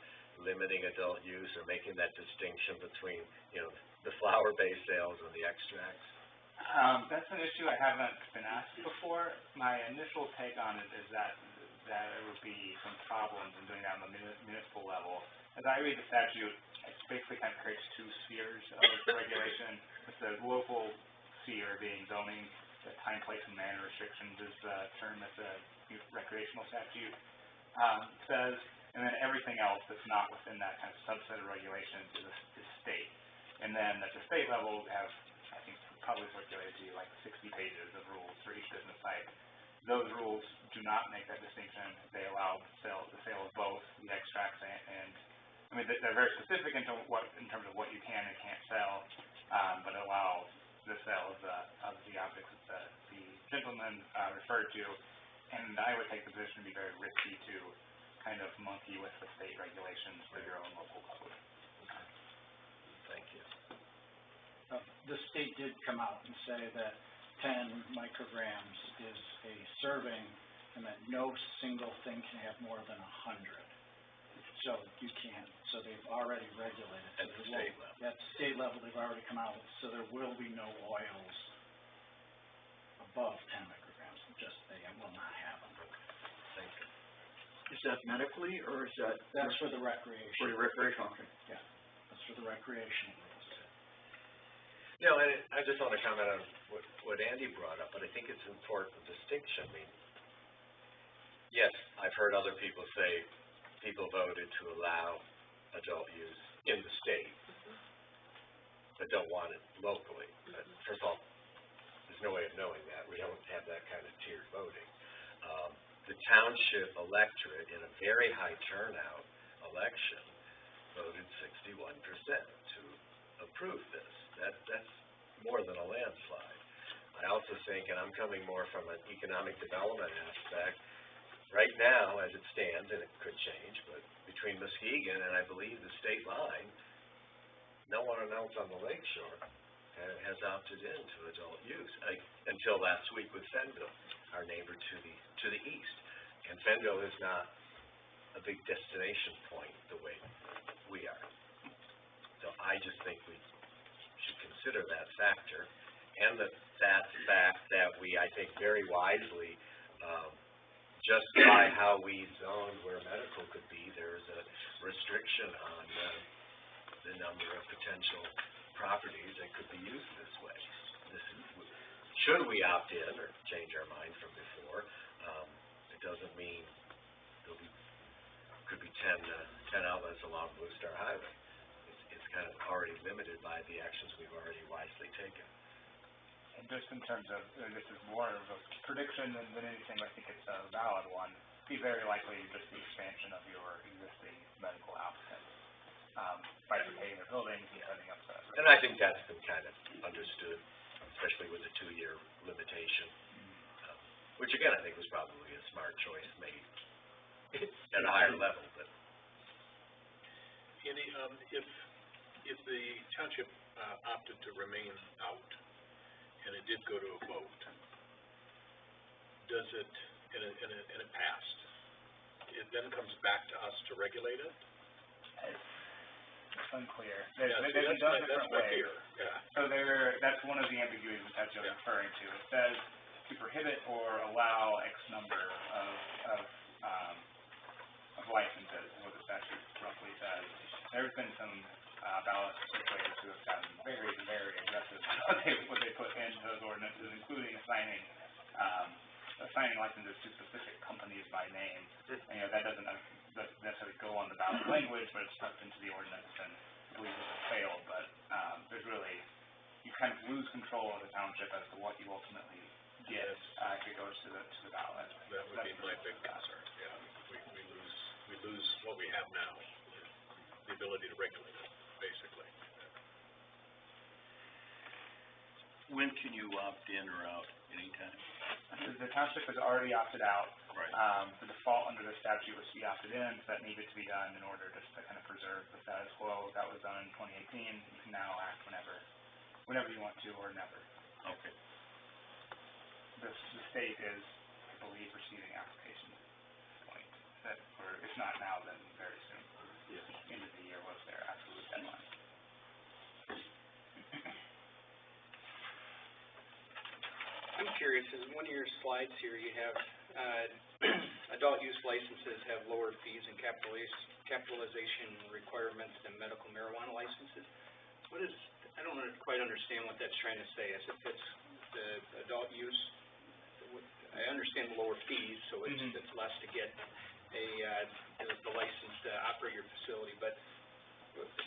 limiting adult use or making that distinction between, the flower-based sales and the extracts? That's an issue I haven't been asked before. My initial take on it is that there would be some problems in doing that on the municipal level. As I read the statute, it basically kind of creates two spheres of regulation. With the local sphere being zoning, the time, place, and manner restrictions is the term that the recreational statute says, and then everything else that's not within that kind of subset of regulations is state. And then at the state level, we have, I think, probably circulated to you like 60 pages of rules for each business type. Those rules do not make that distinction. They allow the sale of both the extracts and they're very specific in terms of what you can and can't sell, but allow the sale of the objects that the gentleman referred to. And I would take the position to be very risky to kind of monkey with the state regulations for your own local code. Thank you. The state did come out and say that 10 micrograms is a serving and that no single thing can have more than 100. So you can't, so they've already regulated. At the state level. At the state level, they've already come out, so there will be no oils above 10 micrograms, they will not have them. Thank you. Is that medically, or is that? That's for the recreation. For the recreational, okay. Yeah, that's for the recreational rules. No, and I just want to comment on what Andy brought up, but I think it's an important distinction. I mean, yes, I've heard other people say people voted to allow adult use in the state, but don't want it locally. But first of all, there's no way of knowing that. We don't have that kind of tiered voting. The township electorate in a very high turnout election voted 61% to approve this. That's more than a landslide. I also think, and I'm coming more from an economic development aspect, right now, as it stands, and it could change, but between Muskegon and I believe the state line, no one else on the lakeshore has opted into adult use, until last week with Fenville, our neighbor to the east. And Fenville is not a big destination point the way we are. So I just think we should consider that factor, and that fact that we, I think, very wisely, just by how we zoned where medical could be, there's a restriction on the number of potential properties that could be used this way. Should we opt in or change our mind from before, it doesn't mean could be 10 outlets along Blue Star Highway. It's kind of already limited by the actions we've already wisely taken. And just in terms of, this is more of a prediction than anything, I think it's a valid one, be very likely just the expansion of your existing medical applicants, bifurcating their buildings and setting up the... And I think that's been kind of understood, especially with the 2-year limitation, which again, I think was probably a smart choice made at a higher level, but... Andy, if the township opted to remain out, and it did go to a vote, does it, and it passed, it then comes back to us to regulate it? unclear. Yeah, They've see, been done different that's my ways. fear, yeah. So that's one of the ambiguities that you're referring to. It says to prohibit or allow X number of licenses, is what the statute roughly says. There's been some ballot circulators who have gotten very, very aggressive what they put into those ordinances, including assigning licenses to specific companies by name. And, that doesn't necessarily go on the ballot language, but it's tucked into the ordinance, and I believe it has failed. But there's really, you kind of lose control of the township as to what you ultimately get if it goes to the ballot. That would be my big concern, yeah. We lose what we have now, the ability to regulate it, basically. When can you opt in or out? Anytime? The township has already opted out. Right. The default under the statute was to be opted in, so that needed to be done in order just to kind of preserve the status quo. That was done in 2018. You can now act whenever you want to, or never. Okay. The state is, I believe, receiving application point, or if not now, then very soon. Yes. End of the year was their absolute deadline. I'm curious, in one of your slides here, you have, adult use licenses have lower fees and capitalization requirements than medical marijuana licenses. I don't quite understand what that's trying to say, as if it's the adult use, I understand the lower fees, so it's less to get the license to operate your facility, but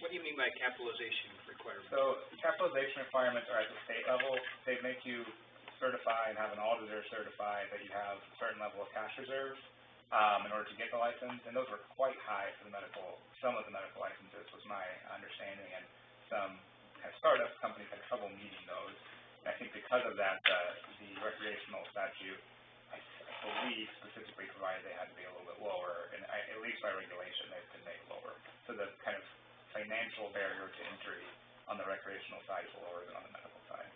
what do you mean by capitalization requirements? So capitalization requirements are at the state level. They make you certify and have an auditor certify that you have a certain level of cash reserves in order to get the license, and those were quite high for some of the medical licenses was my understanding, and some startup companies had trouble meeting those. And I think because of that, the recreational statute, I believe, specifically provided they had to be a little bit lower, and at least by regulation, they've been made lower. So the kind of financial barrier to entry on the recreational side is lower than on the medical side.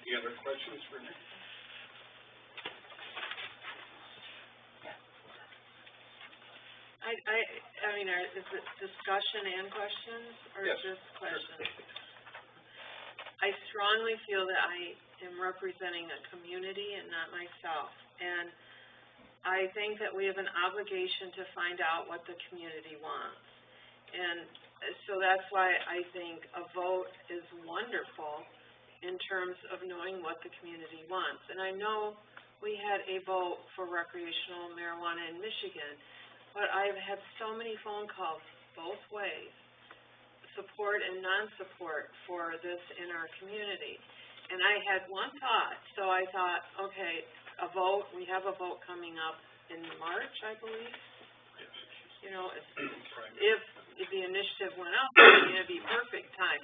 Any other questions for Nick? I mean, is it discussion and questions, or Yes. just questions? I strongly feel that I am representing a community and not myself, and I think that we have an obligation to find out what the community wants. And so that's why I think a vote is wonderful in terms of knowing what the community wants. And I know we had a vote for recreational marijuana in Michigan, but I've had so many phone calls both ways, support and non-support for this in our community. And I had one thought, so I thought, okay, we have a vote coming up in March, I believe. You know, if the initiative went up, it'd be perfect time.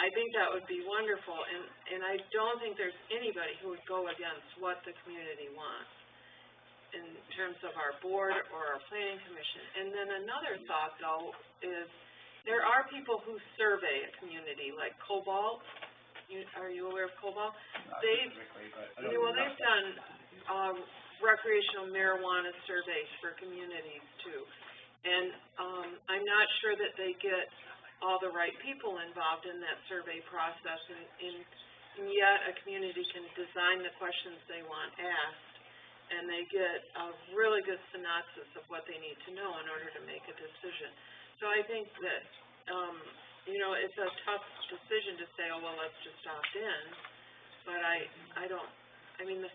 I think that would be wonderful, and I don't think there's anybody who would go against what the community wants in terms of our board or our planning commission. And then another thought, though, is there are people who survey a community, like Cobalt. Are you aware of Cobalt? They've done recreational marijuana surveys for communities too. And I'm not sure that they get all the right people involved in that survey process, and yet a community can design the questions they want asked, and they get a really good synopsis of what they need to know in order to make a decision. So I think that, it's a tough decision to say, oh, well, let's just opt in, but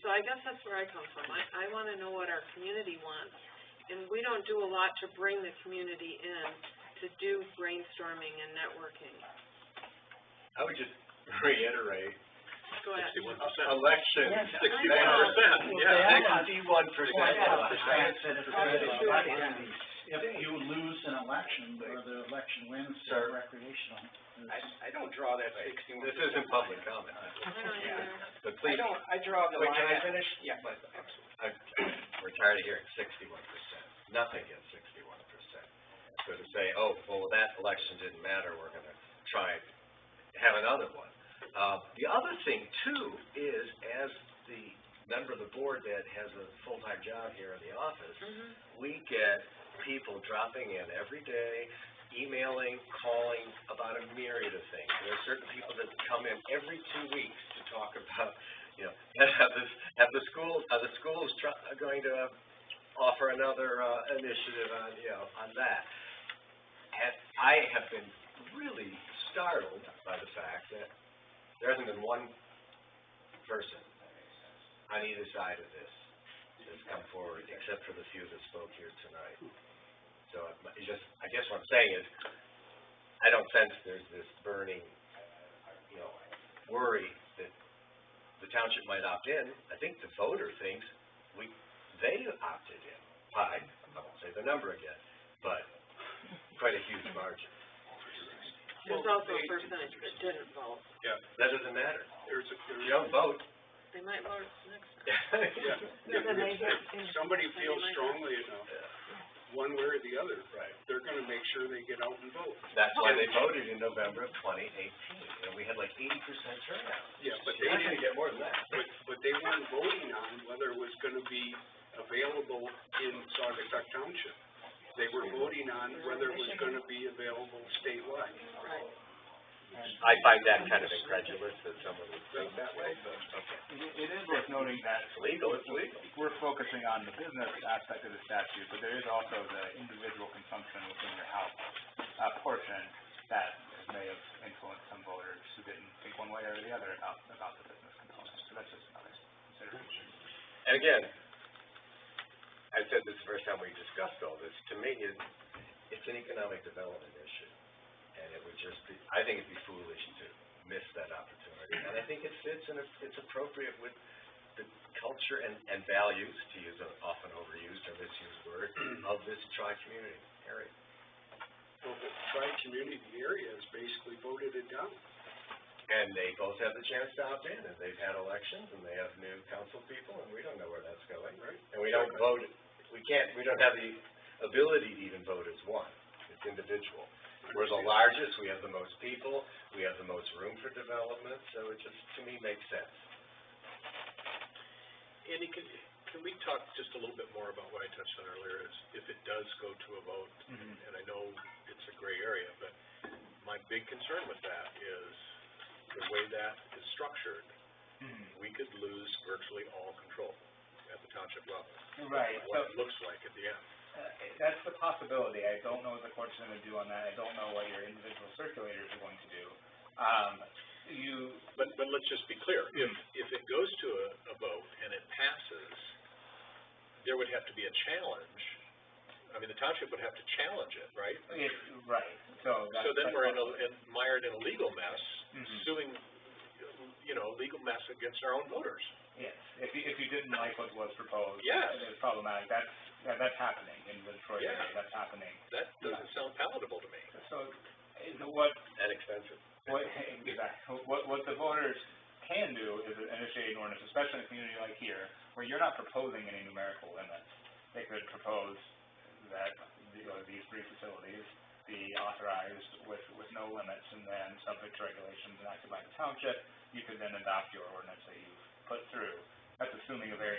so I guess that's where I come from. I want to know what our community wants, and we don't do a lot to bring the community in to do brainstorming and networking. I would just reiterate, Go ahead. 61%. election, Yes, 61%, yeah, 61%. If you lose an election, or the election wins Sir. recreational. I don't draw that 61%. This isn't public comment, I don't either. but please, I draw the Wait, line. can I at- finish? Yeah, but, we're tired of hearing 61%, nothing gets 61%. So to say, oh, well, that election didn't matter, we're gonna try and have another one. The other thing too is, as the member of the board that has a full-time job here in the office, we get people dropping in every day, emailing, calling about a myriad of things. There are certain people that come in every 2 weeks to talk about, have the schools going to offer another, initiative on that. And I have been really startled by the fact that there hasn't been one person on either side of this that's come forward, except for the few that spoke here tonight. So I guess what I'm saying is, I don't sense there's this burning, worry that the township might opt in. I think the voter thinks they opted in. I won't say the number again, but quite a huge margin. There's also a percentage that didn't vote. Yeah, That doesn't matter. there's You don't vote. They might vote next time. yeah. Then they hit. If somebody feels strongly enough, one way or the other, Right. they're gonna make sure they get out and vote. That's why they voted in November of 2018, and we had like 80% turnout. Yeah, but You're they not gonna didn't, get more than that. but they weren't voting on whether it was gonna be available in Saugatuck Township. They were voting on whether it was gonna be available statewide. Right. I find that kind of incredulous that someone would think that way, but, okay. It is worth noting that It's legal, it's legal. we're focusing on the business aspect of the statute, but there is also the individual consumption within your house, portion that may have influenced some voters who didn't think one way or the other about the business component. So that's just another consideration. And again, I said this the first time we discussed all this, to me, it's an economic development issue. And it would just be, I think it'd be foolish to miss that opportunity. And I think it fits and it's appropriate with the culture and values, to use an often overused or misused word, of this tri-community area. Well, the tri-community area has basically voted it down. And they both have the chance to opt in, and they've had elections, and they have new council people, and we don't know where that's going. Right. And we don't vote, we don't have the ability to even vote as one. It's individual. We're the largest, we have the most people, we have the most room for development, so it just, to me, makes sense. Andy, can we talk just a little bit more about what I touched on earlier, is if it does go to a vote, and I know it's a gray area, but my big concern with that is the way that is structured, we could lose virtually all control at the township level. Right. What it looks like at the end. That's the possibility. I don't know what the court's going to do on that. I don't know what your individual circulators are going to do. But let's just be clear, if it goes to a vote and it passes, there would have to be a challenge. I mean, the township would have to challenge it, right? Right. So then we're mired in a legal mess, suing, legal mess against our own voters. Yes. If you didn't like what was proposed, Yes. it's problematic. That's happening in the Detroit area. That's happening. That doesn't sound palatable to me. So what? And expensive. What the voters can do is initiate an ordinance, especially in a community like here, where you're not proposing any numerical limits. They could propose that these three facilities be authorized with no limits, and then subject to regulations enacted by the township, you could then adopt your ordinance that you've put through. That's assuming a very